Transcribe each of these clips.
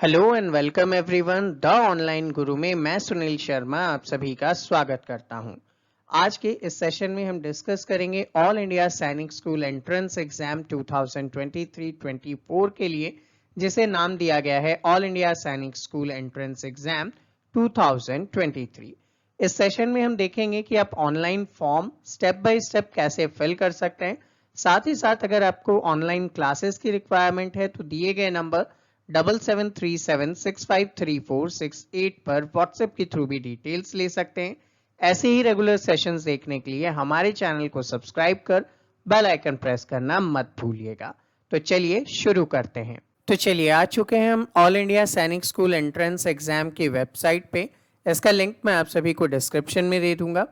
Hello and welcome everyone the online गुरु में मैं सुनील शर्मा आप सभी का स्वागत करता हूं। आज के इस सेशन में हम डिस्कस करेंगे ऑल इंडिया सैनिक स्कूल एंट्रेंस एग्जाम 2023-24 के लिए, जिसे नाम दिया गया है ऑल इंडिया सैनिक स्कूल एंट्रेंस एग्जाम 2023। इस सेशन में हम देखेंगे कि आप online form step by step कैसे फिल कर सकते हैं। साथ ही साथ अगर आपको ऑनलाइन क्लासेस की रिक्वायरमेंट है तो दिए गए नंबर 7737653468 पर व्हाट्सएप के थ्रू भी डिटेल्स ले सकते हैं। ऐसे ही रेगुलर सेशंस देखने के लिए हमारे चैनल को सब्सक्राइब कर बेल आइकन प्रेस करना मत भूलिएगा। तो चलिए शुरू करते हैं। तो चलिए आ चुके हैं हम ऑल इंडिया सैनिक स्कूल एंट्रेंस एग्जाम की वेबसाइट पे। इसका लिंक मैं आप सभी को डिस्क्रिप्शन में दे दूंगा।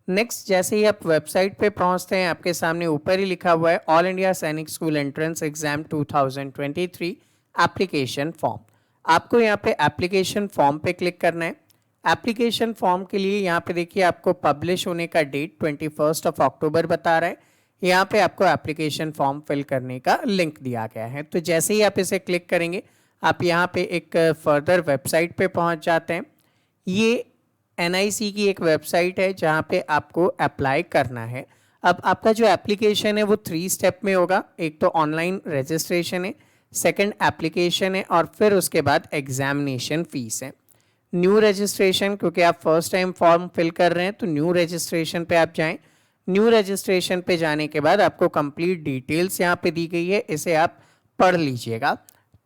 नेक्स्ट, जैसे ही आप वेबसाइट पे पहुंचते हैं आपके सामने ऊपर ही लिखा हुआ है ऑल इंडिया सैनिक school entrance exam 2023 application form. आपको यहाँ पे एप्लीकेशन फॉर्म पे क्लिक करना है। एप्लीकेशन फॉर्म के लिए यहाँ पे देखिए आपको पब्लिश होने का डेट 21 अक्टूबर बता रहा है। यहाँ पे आपको एप्लीकेशन फॉर्म फिल करने का लिंक दिया गया है। तो जैसे ही आप इसे क्लिक करेंगे आप यहाँ पे एक फर्दर वेबसाइट पे पहुँच जाते हैं। ये NIC की एक वेबसाइट है जहाँ पे आपको अप्लाई करना है। अब आपका जो एप्लीकेशन है वो 3 स्टेप में होगा। एक तो ऑनलाइन रजिस्ट्रेशन है, सेकंड एप्लीकेशन है और फिर उसके बाद एग्जामिनेशन फीस है। न्यू रजिस्ट्रेशन, क्योंकि आप फर्स्ट टाइम फॉर्म फिल कर रहे हैं तो न्यू रजिस्ट्रेशन पे आप जाएं। न्यू रजिस्ट्रेशन पे जाने के बाद आपको कंप्लीट डिटेल्स यहाँ पे दी गई है, इसे आप पढ़ लीजिएगा।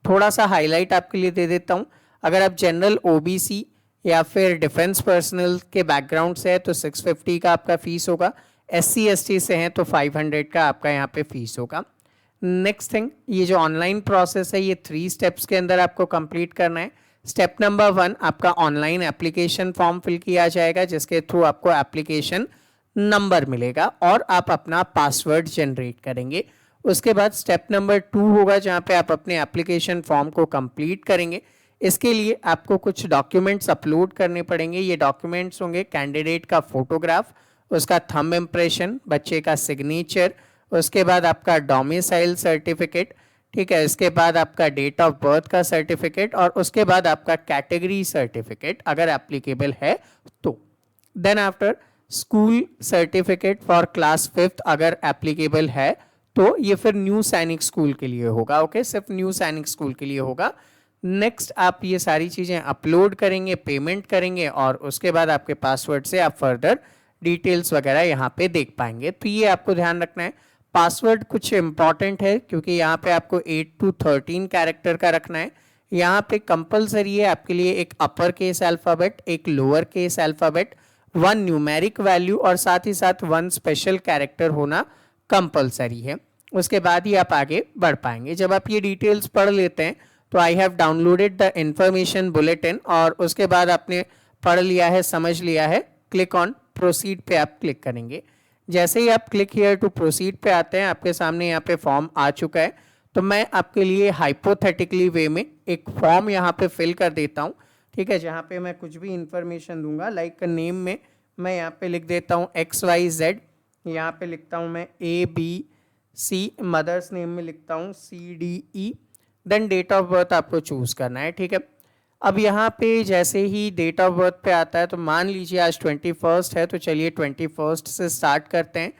थोड़ा सा हाईलाइट आपके लिए दे देता हूँ। अगर आप जनरल OBC या फिर डिफेंस पर्सनल के बैकग्राउंड से है तो 650 का आपका फीस होगा। SC ST से हैं तो 500 का आपका यहाँ पे फीस होगा। नेक्स्ट थिंग, ये जो ऑनलाइन प्रोसेस है ये 3 स्टेप्स के अंदर आपको कंप्लीट करना है। स्टेप नंबर 1, आपका ऑनलाइन एप्लीकेशन फॉर्म फिल किया जाएगा जिसके थ्रू आपको एप्लीकेशन नंबर मिलेगा और आप अपना पासवर्ड जनरेट करेंगे। उसके बाद स्टेप नंबर 2 होगा जहाँ पे आप अपने एप्लीकेशन फॉर्म को कंप्लीट करेंगे। इसके लिए आपको कुछ डॉक्यूमेंट्स अपलोड करने पड़ेंगे। ये डॉक्यूमेंट्स होंगे कैंडिडेट का फोटोग्राफ, उसका थंब इम्प्रेशन, बच्चे का सिग्नेचर, उसके बाद आपका डोमिसाइल सर्टिफिकेट, ठीक है, इसके बाद आपका डेट ऑफ बर्थ का सर्टिफिकेट और उसके बाद आपका कैटेगरी सर्टिफिकेट अगर एप्लीकेबल है तो। Then after school certificate for class 5th अगर एप्लीकेबल है तो ये फिर न्यू सैनिक स्कूल के लिए होगा। ओके, सिर्फ न्यू सैनिक स्कूल के लिए होगा। नेक्स्ट, आप ये सारी चीज़ें अपलोड करेंगे, पेमेंट करेंगे और उसके बाद आपके पासवर्ड से आप फर्दर डिटेल्स वगैरह यहाँ पे देख पाएंगे। तो ये आपको ध्यान रखना है। पासवर्ड कुछ इंपॉर्टेंट है क्योंकि यहाँ पे आपको 8 to 13 कैरेक्टर का रखना है। यहाँ पे कंपलसरी है आपके लिए एक अपर केस अल्फ़ाबेट, एक lower case alphabet, 1 numeric value और साथ ही साथ 1 स्पेशल कैरेक्टर होना कंपलसरी है। उसके बाद ही आप आगे बढ़ पाएंगे। जब आप ये डिटेल्स पढ़ लेते हैं तो I have downloaded the information bulletin और उसके बाद आपने पढ़ लिया है, समझ लिया है, क्लिक ऑन प्रोसीड पे आप क्लिक करेंगे। जैसे ही आप क्लिक हियर टू प्रोसीड पे आते हैं आपके सामने यहाँ पे फॉर्म आ चुका है। तो मैं आपके लिए हाइपोथेटिकली वे में एक फॉर्म यहाँ पे फिल कर देता हूँ, ठीक है, जहाँ पे मैं कुछ भी इंफॉर्मेशन दूंगा। लाइक नेम में मैं यहाँ पे लिख देता हूँ XYZ, यहाँ पे लिखता हूँ मैं ABC, मदर्स नेम में लिखता हूँ CDE। Then date of birth आपको चूज करना है, ठीक है। अब यहाँ पे जैसे ही डेट ऑफ बर्थ पे आता है तो मान लीजिए आज 21 है तो चलिए 21 से स्टार्ट करते हैं।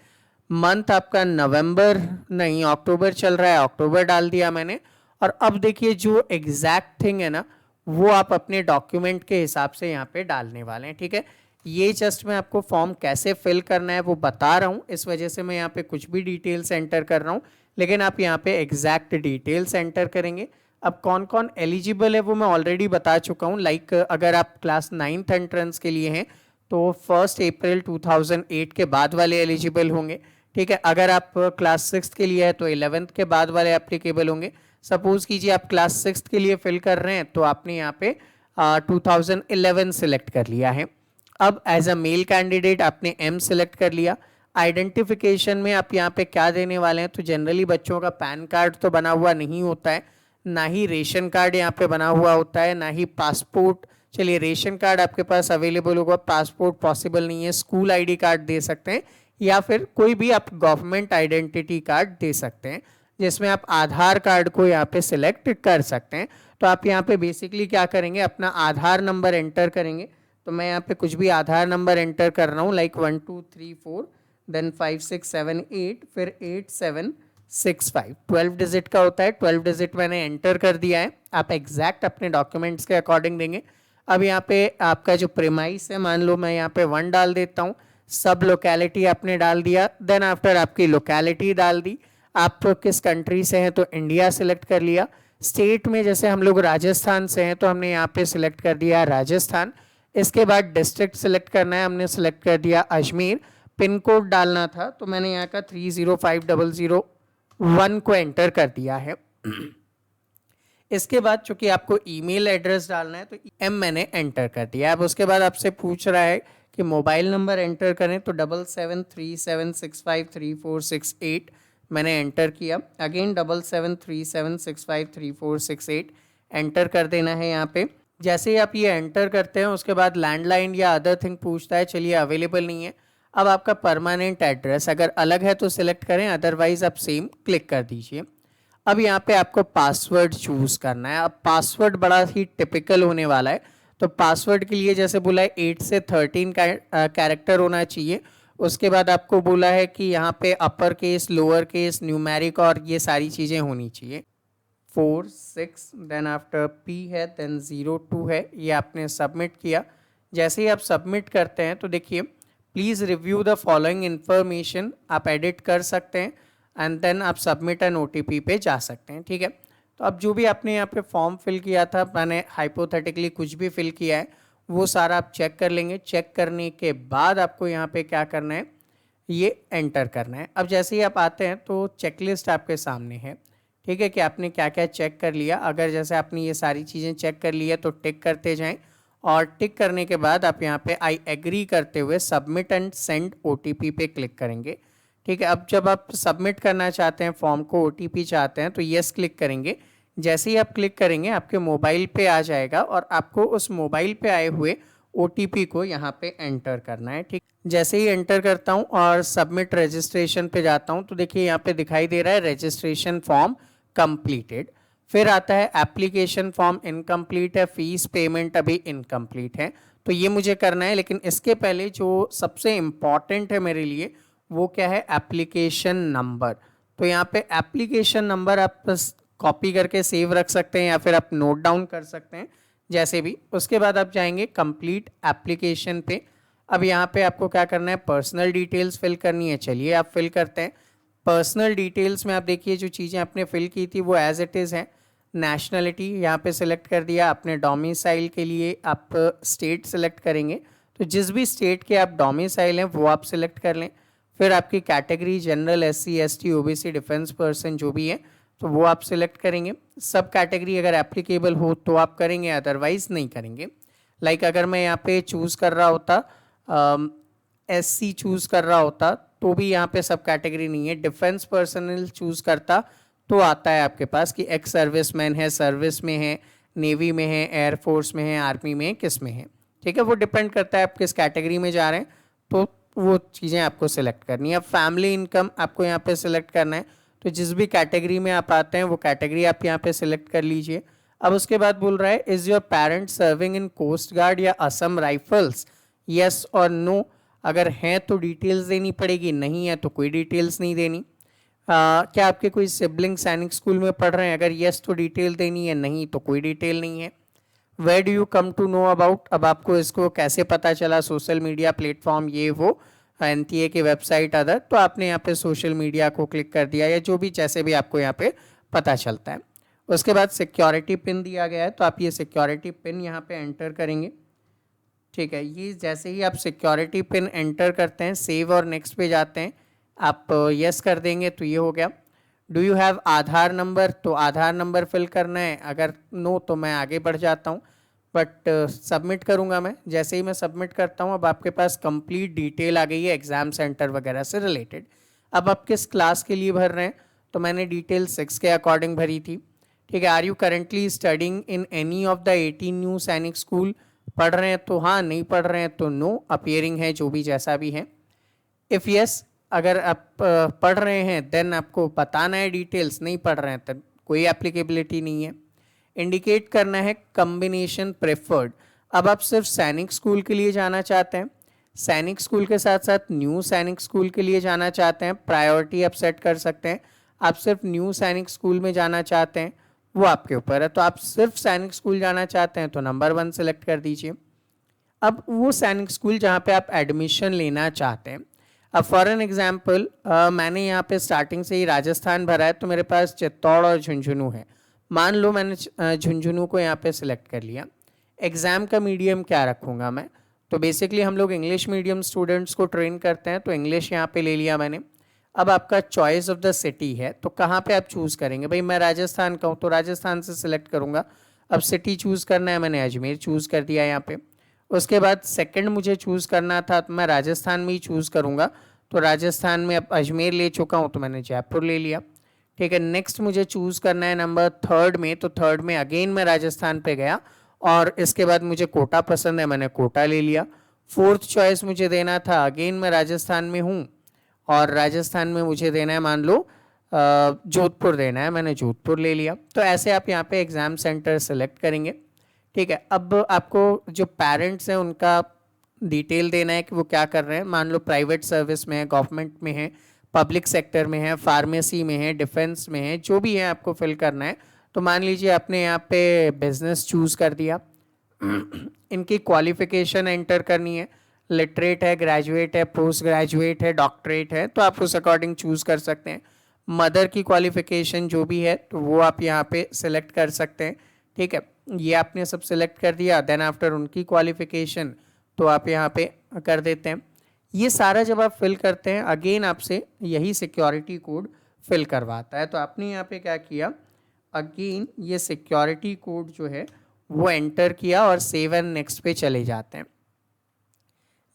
मंथ आपका नवंबर नहीं अक्टूबर चल रहा है, अक्टूबर डाल दिया मैंने। और अब देखिए जो एग्जैक्ट थिंग है ना वो आप अपने डॉक्यूमेंट के हिसाब से यहाँ पे डालने वाले हैं, ठीक है। ये जस्ट मैं आपको फॉर्म कैसे फिल करना है वो बता रहा हूँ, इस वजह से मैं यहाँ पे कुछ भी डिटेल्स एंटर कर रहा हूँ, लेकिन आप यहाँ पे एग्जैक्ट डिटेल्स एंटर करेंगे। अब कौन कौन एलिजिबल है वो मैं ऑलरेडी बता चुका हूँ। लाइक अगर आप क्लास 9th एंट्रेंस के लिए हैं तो 1 अप्रैल 2008 के बाद वाले एलिजिबल होंगे, ठीक है। अगर आप क्लास 6th के लिए है तो 11th के बाद वाले एप्लीकेबल होंगे। सपोज कीजिए आप क्लास 6th के लिए फिल कर रहे हैं तो आपने यहाँ पे 2011 सिलेक्ट कर लिया है। अब एज अ मेल कैंडिडेट आपने M सिलेक्ट कर लिया। आइडेंटिफिकेशन में आप यहाँ पे क्या देने वाले हैं, तो जनरली बच्चों का पैन कार्ड तो बना हुआ नहीं होता है, ना ही रेशन कार्ड यहाँ पे बना हुआ होता है, ना ही पासपोर्ट। चलिए रेशन कार्ड आपके पास अवेलेबल होगा, पासपोर्ट पॉसिबल नहीं है। स्कूल ID कार्ड दे सकते हैं या फिर कोई भी आप गवर्नमेंट आइडेंटिटी कार्ड दे सकते हैं। जिसमें आप आधार कार्ड को यहाँ पे सिलेक्ट कर सकते हैं। तो आप यहाँ पे बेसिकली क्या करेंगे, अपना आधार नंबर एंटर करेंगे। तो मैं यहाँ पे कुछ भी आधार नंबर एंटर कर रहा हूँ, लाइक 1234 देन 5678 फिर 8765, 12 डिजिट का होता है, 12 डिजिट मैंने एंटर कर दिया है। आप एग्जैक्ट अपने डॉक्यूमेंट्स के अकॉर्डिंग देंगे। अब यहाँ पे आपका जो प्रीमाइस है, मान लो मैं यहाँ पे 1 डाल देता हूँ। सब लोकेलिटी आपने डाल दिया, देन आफ्टर आपकी लोकेलिटी डाल दी। आप किस कंट्री से हैं तो इंडिया सिलेक्ट कर लिया। स्टेट में जैसे हम लोग राजस्थान से हैं तो हमने यहाँ पे सिलेक्ट कर दिया राजस्थान। इसके बाद डिस्ट्रिक्ट सिलेक्ट करना है, हमने सिलेक्ट कर दिया अजमेर। पिन कोड डालना था तो मैंने यहाँ का 305001 को एंटर कर दिया है। इसके बाद चूंकि आपको ईमेल एड्रेस डालना है तो एम मैंने एंटर कर दिया। अब उसके बाद आपसे पूछ रहा है कि मोबाइल नंबर एंटर करें तो 7737653468 मैंने एंटर किया। अगेन 7737653468 एंटर कर देना है यहाँ पे। जैसे ही आप ये एंटर करते हैं उसके बाद लैंडलाइन या अदर थिंग पूछता है, चलिए अवेलेबल नहीं है। अब आपका परमानेंट एड्रेस अगर अलग है तो सिलेक्ट करें, अदरवाइज आप सेम क्लिक कर दीजिए। अब यहाँ पे आपको पासवर्ड चूज करना है। अब पासवर्ड बड़ा ही टिपिकल होने वाला है, तो पासवर्ड के लिए जैसे बोला है 8 से 13 कैरेक्टर होना चाहिए। उसके बाद आपको बोला है कि यहाँ पे upper case, lower case, numeric और ये सारी चीज़ें होनी चाहिए। 4 6 देन आफ्टर P है, देन 0 2 है, ये आपने सबमिट किया। जैसे ही आप सबमिट करते हैं तो देखिए please review the following information, आप एडिट कर सकते हैं एंड देन आप सबमिट एंड OTP पे जा सकते हैं। ठीक है, तो अब जो भी आपने यहाँ पे फॉर्म फिल किया था, मैंने हाइपोथेटिकली कुछ भी फिल किया है वो सारा आप चेक कर लेंगे। चेक करने के बाद आपको यहाँ पे क्या करना है, ये एंटर करना है। अब जैसे ही आप आते हैं तो चेकलिस्ट आपके सामने है। ठीक है, कि आपने क्या क्या चेक कर लिया। अगर जैसे आपने ये सारी चीज़ें चेक कर ली है तो टिक करते जाएं, और टिक करने के बाद आप यहाँ पे आई एग्री करते हुए सबमिट एंड सेंड OTP पे क्लिक करेंगे। ठीक है, अब जब आप सबमिट करना चाहते हैं फॉर्म को, OTP चाहते हैं तो यस क्लिक करेंगे। जैसे ही आप क्लिक करेंगे आपके मोबाइल पे आ जाएगा और आपको उस मोबाइल पे आए हुए OTP को यहाँ पे एंटर करना है। ठीक, जैसे ही एंटर करता हूँ और सबमिट रजिस्ट्रेशन पे जाता हूँ तो देखिए यहाँ पे दिखाई दे रहा है रजिस्ट्रेशन फॉर्म कंप्लीटेड। फिर आता है एप्लीकेशन फॉर्म इनकम्प्लीट है, फीस पेमेंट अभी इनकम्प्लीट है, तो ये मुझे करना है। लेकिन इसके पहले जो सबसे इम्पॉर्टेंट है मेरे लिए वो क्या है, एप्लीकेशन नंबर। तो यहाँ पे एप्लीकेशन नंबर आप कॉपी करके सेव रख सकते हैं या फिर आप नोट डाउन कर सकते हैं, जैसे भी। उसके बाद आप जाएंगे कंप्लीट एप्लीकेशन पे। अब यहाँ पे आपको क्या करना है, पर्सनल डिटेल्स फिल करनी है। चलिए आप फिल करते हैं। पर्सनल डिटेल्स में आप देखिए जो चीज़ें आपने फिल की थी वो एज इट इज़ है। नेशनलिटी यहाँ पे सिलेक्ट कर दिया। अपने डोमिसाइल के लिए आप स्टेट सिलेक्ट करेंगे, तो जिस भी स्टेट के आप डोमिसाइल हैं वो आप सिलेक्ट कर लें। फिर आपकी category general, SC ST OBC defence person जो भी है तो वो आप सिलेक्ट करेंगे। सब कैटेगरी अगर एप्लीकेबल हो तो आप करेंगे, अदरवाइज नहीं करेंगे। लाइक अगर मैं यहाँ पे चूज़ कर रहा होता SC चूज़ कर रहा होता तो भी यहाँ पे सब कैटेगरी नहीं है। डिफेंस पर्सनल चूज़ करता तो आता है आपके पास कि एक्स सर्विसमैन है, सर्विस में है, नेवी में है, एयरफोर्स में है, आर्मी में है, किस में है। ठीक है, वो डिपेंड करता है आप किस कैटेगरी में जा रहे हैं, तो वो चीज़ें आपको सिलेक्ट करनी है। अब फैमिली इनकम आपको यहाँ पे सिलेक्ट करना है, तो जिस भी कैटेगरी में आप आते हैं वो कैटेगरी आप यहाँ पे सिलेक्ट कर लीजिए। अब उसके बाद बोल रहा है is your parent serving in coast guard या असम राइफल्स, यस और नो। अगर हैं तो डिटेल्स देनी पड़ेगी, नहीं है तो कोई डिटेल्स नहीं देनी। क्या आपके कोई सिबलिंग सैनिक स्कूल में पढ़ रहे हैं, अगर यस तो डिटेल देनी है, नहीं तो कोई डिटेल नहीं है। Where do you come to know about, अब आपको इसको कैसे पता चला, सोशल मीडिया प्लेटफॉर्म ये वो, NTA की वेबसाइट अदर, तो आपने यहाँ पे सोशल मीडिया को क्लिक कर दिया या जो भी जैसे भी आपको यहाँ पे पता चलता है। उसके बाद सिक्योरिटी पिन दिया गया है, तो आप ये सिक्योरिटी पिन यहाँ पे एंटर करेंगे। ठीक है, ये जैसे ही आप सिक्योरिटी पिन एंटर करते हैं, सेव और नेक्स्ट पे जाते हैं, आप यस कर देंगे तो ये हो गया। Do you have Aadhaar number, तो आधार नंबर फिल करना है, अगर नो तो मैं आगे बढ़ जाता हूँ, बट सबमिट करूँगा मैं। जैसे ही मैं सबमिट करता हूँ अब आपके पास कंप्लीट डिटेल आ गई है एग्ज़ाम सेंटर वगैरह से रिलेटेड। अब आप किस क्लास के लिए भर रहे हैं, तो मैंने डिटेल 6 के अकॉर्डिंग भरी थी। ठीक है, are you currently studying in any of the 18 new Sainik school, पढ़ रहे हैं तो हाँ, नहीं पढ़ रहे हैं तो नो, अपियरिंग है जो भी जैसा भी है। इफ़ यस अगर आप पढ़ रहे हैं देन आपको बताना है डिटेल्स, नहीं पढ़ रहे हैं तब कोई एप्लीकेबिलिटी नहीं है। इंडिकेट करना है कॉम्बिनेशन प्रेफर्ड। अब आप सिर्फ सैनिक स्कूल के लिए जाना चाहते हैं, सैनिक स्कूल के साथ साथ न्यू सैनिक स्कूल के लिए जाना चाहते हैं, प्रायोरिटी आप सेट कर सकते हैं। आप सिर्फ न्यू सैनिक स्कूल में जाना चाहते हैं, वो आपके ऊपर है। तो आप सिर्फ सैनिक स्कूल जाना चाहते हैं तो नंबर 1 सेलेक्ट कर दीजिए। अब वो सैनिक स्कूल जहाँ पे आप एडमिशन लेना चाहते हैं, अब फॉर एन एग्जाम्पल मैंने यहाँ पे स्टार्टिंग से ही राजस्थान भरा है, तो मेरे पास चित्तौड़ और झुंझुनू है। मान लो मैंने झुंझुनू को यहाँ पे सिलेक्ट कर लिया। एग्ज़ाम का मीडियम क्या रखूँगा मैं, तो बेसिकली हम लोग इंग्लिश मीडियम स्टूडेंट्स को ट्रेन करते हैं, तो इंग्लिश यहाँ पे ले लिया मैंने। अब आपका चॉइस ऑफ द सिटी है, तो कहाँ पे आप चूज़ करेंगे, भाई मैं राजस्थान का हूँ तो राजस्थान से सिलेक्ट करूँगा। अब सिटी चूज़ करना है, मैंने अजमेर चूज़ कर दिया यहाँ पे। उसके बाद सेकंड मुझे चूज़ करना था, तो मैं राजस्थान में ही चूज़ करूँगा, तो राजस्थान में अब अजमेर ले चुका हूँ तो मैंने जयपुर ले लिया। ठीक है, नेक्स्ट मुझे चूज़ करना है नंबर 3 में, तो 3 में अगेन मैं राजस्थान पे गया और इसके बाद मुझे कोटा पसंद है, मैंने कोटा ले लिया। 4th चॉइस मुझे देना था, अगेन मैं राजस्थान में हूँ और राजस्थान में मुझे देना है मान लो जोधपुर देना है, मैंने जोधपुर ले लिया। तो ऐसे आप यहाँ पे एग्ज़ाम सेंटर सेलेक्ट करेंगे। ठीक है, अब आपको जो पेरेंट्स हैं उनका डिटेल देना है कि वो क्या कर रहे हैं। मान लो प्राइवेट सर्विस में है, गवर्नमेंट में है, पब्लिक सेक्टर में है, फार्मेसी में है, डिफेंस में है, जो भी है आपको फिल करना है। तो मान लीजिए आपने यहाँ पे बिजनेस चूज़ कर दिया। इनकी क्वालिफिकेशन एंटर करनी है, लिटरेट है, ग्रेजुएट है, पोस्ट ग्रेजुएट है, डॉक्टरेट है, तो आप उस अकॉर्डिंग चूज़ कर सकते हैं। मदर की क्वालिफिकेशन जो भी है तो वो आप यहाँ पे सिलेक्ट कर सकते हैं। ठीक है, ये आपने सब सिलेक्ट कर दिया। देन आफ्टर उनकी क्वालिफिकेशन तो आप यहाँ पे कर देते हैं। ये सारा जब आप फिल करते हैं अगेन आपसे यही सिक्योरिटी कोड फिल करवाता है। तो आपने यहाँ पे क्या किया, अगेन ये सिक्योरिटी कोड जो है वो एंटर किया और सेव एंड नेक्स्ट पे चले जाते हैं।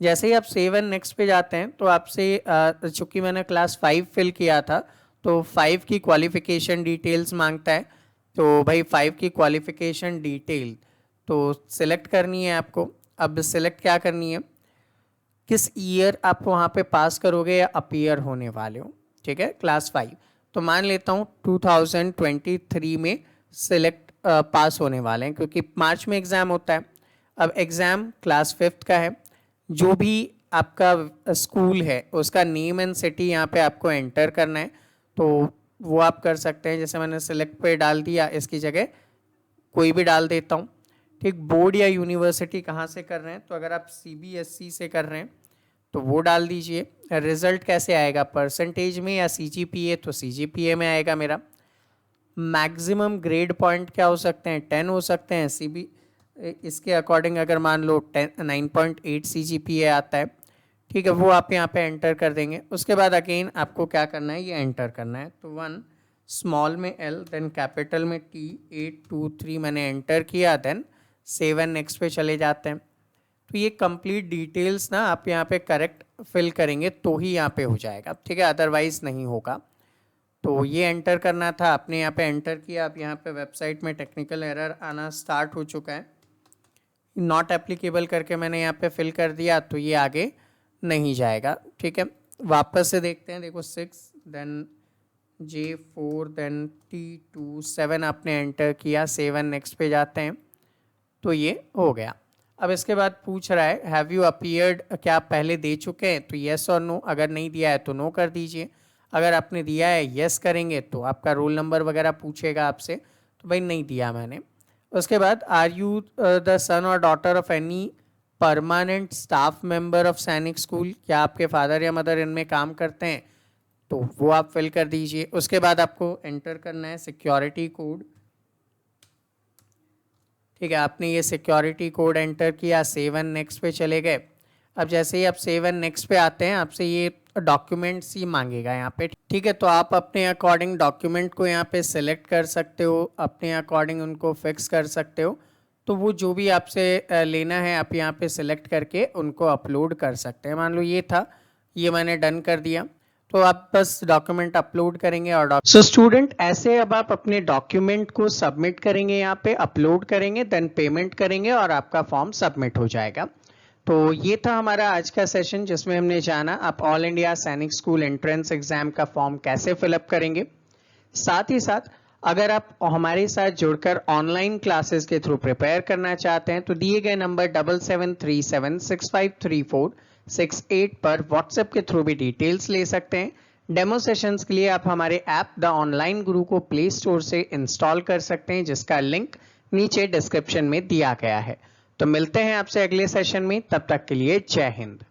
जैसे ही आप सेव एंड नेक्स्ट पे जाते हैं तो आपसे चूँकि मैंने क्लास 5 फिल किया था तो 5 की क्वालिफिकेशन डिटेल्स मांगता है। तो भाई 5 की क्वालिफिकेशन डिटेल तो सिलेक्ट करनी है आपको। अब सिलेक्ट क्या करनी है, किस ईयर आप वहाँ पे पास करोगे या अपीयर होने वाले हो। ठीक है, क्लास 5 तो मान लेता हूँ 2023 में सिलेक्ट पास होने वाले हैं, क्योंकि मार्च में एग्ज़ाम होता है। अब एग्ज़ाम क्लास 5 का है। जो भी आपका स्कूल है उसका नेम एंड सिटी यहाँ पे आपको एंटर करना है, तो वो आप कर सकते हैं। जैसे मैंने सिलेक्ट पे डाल दिया, इसकी जगह कोई भी डाल देता हूँ। ठीक, बोर्ड या यूनिवर्सिटी कहाँ से कर रहे हैं, तो अगर आप CBSE से कर रहे हैं तो वो डाल दीजिए। रिजल्ट कैसे आएगा, परसेंटेज में या CGPA, तो CGPA में आएगा मेरा। मैक्सिमम ग्रेड पॉइंट क्या हो सकते हैं, 10 हो सकते हैं। इसके अकॉर्डिंग अगर मान लो 9.8 CGPA आता है, ठीक है, वो आप यहाँ पे एंटर कर देंगे। उसके बाद अगेन आपको क्या करना है, ये एंटर करना है। तो 1 स्मॉल में L देन कैपिटल में T 823 मैंने एंटर किया, देन सेव एंड नेक्स्ट पे चले जाते हैं। तो ये कंप्लीट डिटेल्स ना आप यहाँ पे करेक्ट फिल करेंगे तो ही यहाँ पे हो जाएगा। ठीक है, अदरवाइज नहीं होगा। तो ये एंटर करना था, आपने यहाँ पे एंटर किया। अब यहाँ पे वेबसाइट में टेक्निकल एरर आना स्टार्ट हो चुका है, नॉट एप्लीकेबल करके मैंने यहाँ पे फिल कर दिया, तो ये आगे नहीं जाएगा। ठीक है, वापस से देखते हैं। देखो 6 देन J4 देन T27 आपने एंटर किया, 7 नेक्स्ट पे जाते हैं, तो ये हो गया। अब इसके बाद पूछ रहा है हैव यू अपीयर्ड, क्या आप पहले दे चुके हैं, तो येस और नो। अगर नहीं दिया है तो नो कर दीजिए। अगर आपने दिया है येस करेंगे तो आपका रोल नंबर वगैरह पूछेगा आपसे, तो भाई नहीं दिया मैंने। उसके बाद आर यू द सन और daughter of any permanent staff member of सैनिक स्कूल, क्या आपके फादर या मदर इनमें काम करते हैं, तो वो आप फिल कर दीजिए। उसके बाद आपको एंटर करना है सिक्योरिटी कोड। ठीक है, आपने ये सिक्योरिटी कोड एंटर किया, सेव एंड नेक्स्ट पे चले गए। अब जैसे ही आप सेव एंड नेक्स्ट पे आते हैं आपसे ये डॉक्यूमेंट्स ही मांगेगा यहाँ पे। ठीक है, तो आप अपने अकॉर्डिंग डॉक्यूमेंट को यहाँ पे सिलेक्ट कर सकते हो, अपने अकॉर्डिंग उनको फिक्स कर सकते हो। तो वो जो भी आपसे लेना है आप यहाँ पे सिलेक्ट करके उनको अपलोड कर सकते हैं। मान लो ये था, ये मैंने डन कर दिया, तो आप बस डॉक्यूमेंट अपलोड करेंगे और सो स्टूडेंट ऐसे अब आप अपने डॉक्यूमेंट को सबमिट करेंगे, यहाँ पे अपलोड करेंगे, देन पेमेंट करेंगे और आपका फॉर्म सबमिट हो जाएगा। तो ये था हमारा आज का सेशन जिसमें हमने जाना आप ऑल इंडिया सैनिक स्कूल एंट्रेंस एग्जाम का फॉर्म कैसे फिलअप करेंगे। साथ ही साथ अगर आप हमारे साथ जुड़कर ऑनलाइन क्लासेस के थ्रू प्रिपेयर करना चाहते हैं तो दिए गए नंबर 7737653468 पर व्हाट्सएप के थ्रू भी डिटेल्स ले सकते हैं। डेमो सेशंस के लिए आप हमारे ऐप द ऑनलाइन गुरु को प्ले स्टोर से इंस्टॉल कर सकते हैं जिसका लिंक नीचे डिस्क्रिप्शन में दिया गया है। तो मिलते हैं आपसे अगले सेशन में, तब तक के लिए जय हिंद।